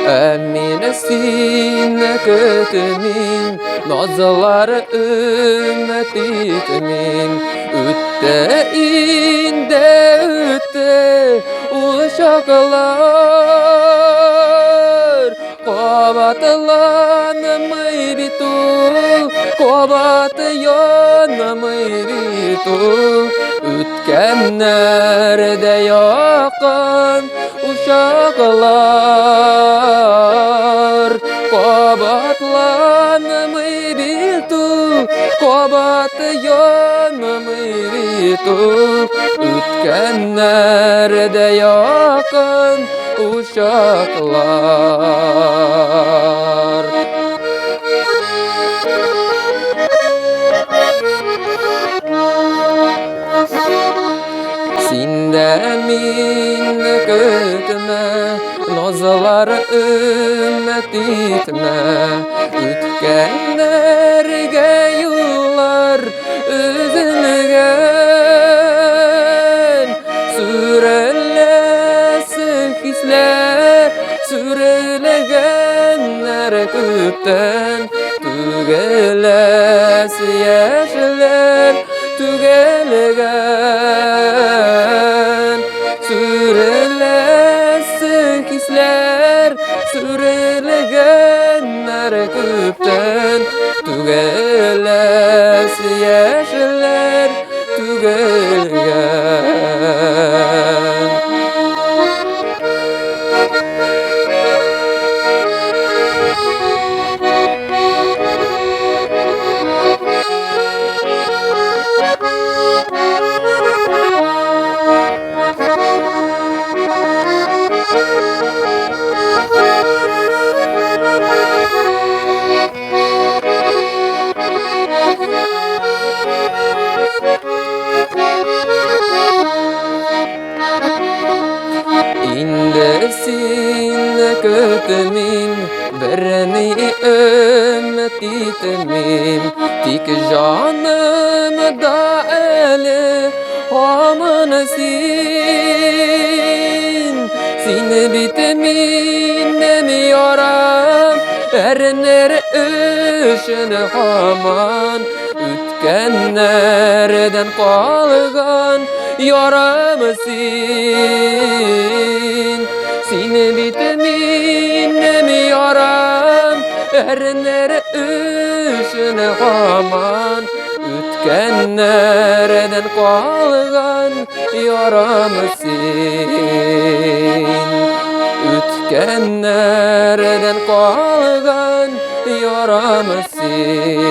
Emine sinne kötümün, nazları ümmet itmin. Ütte inde ütte uşaklar, kovatlanmay bitu, kovat yanmay bitu. Ütkenlerde yakan uşaklar, kovatlanmay bitu, kovat yanmay bitu. Ütkenlerde yakan uşaklar. Sinde minne kötüme, nazlar ümmet itme. Ütkenlerge yıllar üzülgen, sürelesi hisler, sürelegenler küpten. Tügelesi yaşlar, tügelgen, sürelesi hisler, sürelegenler küpten. Tügelesi yaşlar, tügelgen. İndesin kötümün, vereni ümmet itmin. Tik canım da eli hamınısın. Seni bitminem yaram, erner üçün haman. Ütkenlerden kalgan yaramısın. Seni bitminem yaram, erner üçün haman. Ütkenlerden kalgan yaramısın. Ütkenlerden kalgan yaramısın.